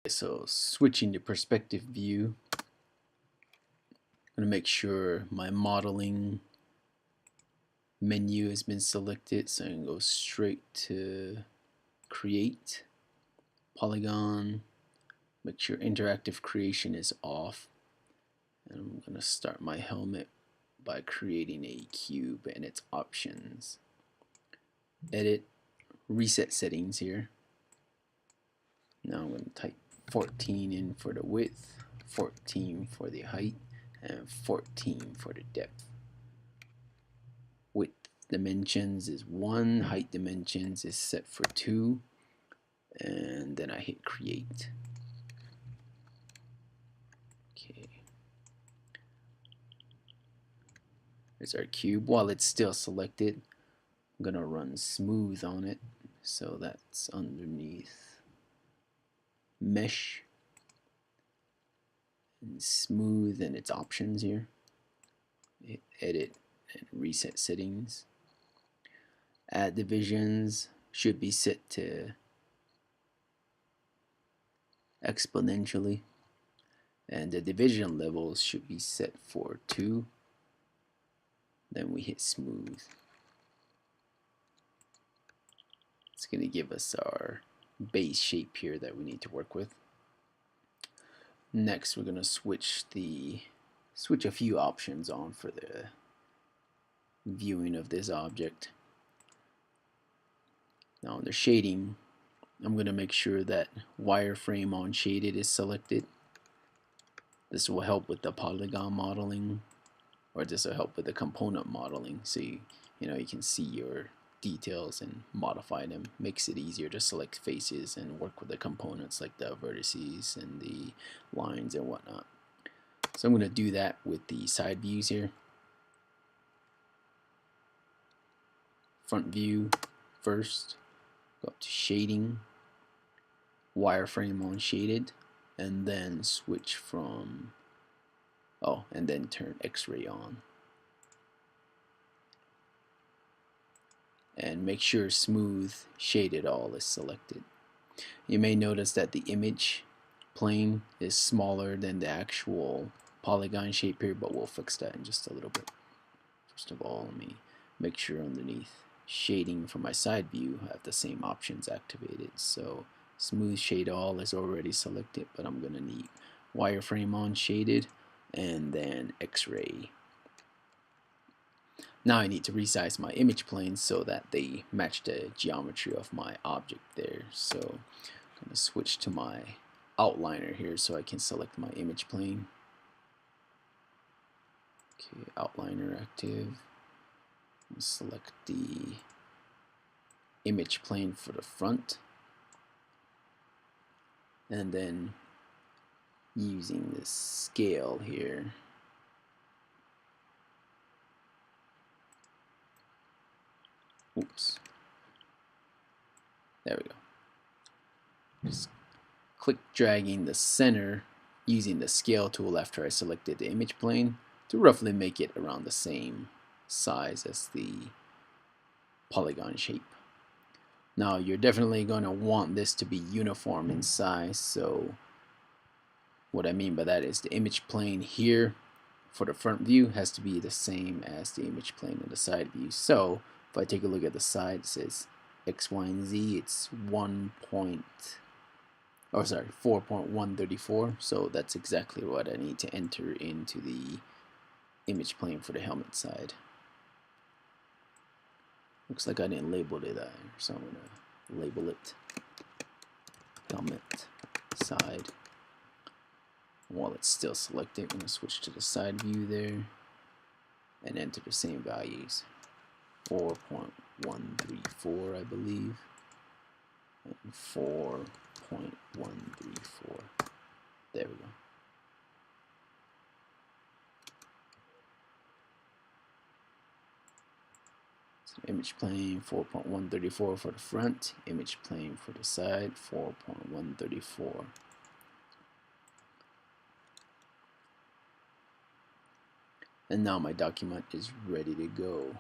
So switching to perspective view, I'm going to make sure my modeling menu has been selected, so I can go straight to create, polygon, make sure interactive creation is off, and I'm going to start my helmet by creating a cube and its options. Edit, reset settings here. Now I'm going to type 14 in for the width, 14 for the height, and 14 for the depth. Width dimensions is 1, height dimensions is set for 2, and then I hit create. Okay. There's our cube. While it's still selected, I'm going to run smooth on it, so that's underneath mesh and smooth and its options here. Hit edit and reset settings. Add divisions should be set to exponentially, and the division levels should be set for 2. Then we hit smooth. It's going to give us our base shape here that we need to work with. Next, we're going to switch a few options on for the viewing of this object. Now under shading, I'm going to make sure that wireframe on shaded is selected. This will help with the polygon modeling, or this will help with the component modeling, so you can see your details and modify them. Makes it easier to select faces and work with the components like the vertices and the lines and whatnot. So I'm going to do that with the side views here. Front view first, go up to shading, wireframe on shaded, and then switch from, and then turn X-ray on. And make sure smooth shaded all is selected. You may notice that the image plane is smaller than the actual polygon shape here, but we'll fix that in just a little bit. First of all, let me make sure underneath shading for my side view I have the same options activated. So smooth shade all is already selected, but I'm going to need wireframe on shaded and then X-ray. Now I need to resize my image planes so that they match the geometry of my object there. So I'm going to switch to my outliner here so I can select my image plane. Okay, outliner active. Select the image plane for the front, and then using this scale here, there we go. Just click dragging the center using the scale tool after I selected the image plane to roughly make it around the same size as the polygon shape. Now you're definitely going to want this to be uniform in size, so what I mean by that is the image plane here for the front view has to be the same as the image plane in the side view. So if I take a look at the side, it says X, Y, and Z, it's 4.134, so that's exactly what I need to enter into the image plane for the helmet side. Looks like I didn't label it either, so I'm going to label it helmet side. While it's still selected, I'm going to switch to the side view there and enter the same values. 4.134, I believe, and 4.134. There we go. So image plane 4.134 for the front, image plane for the side 4.134. And now my document is ready to go.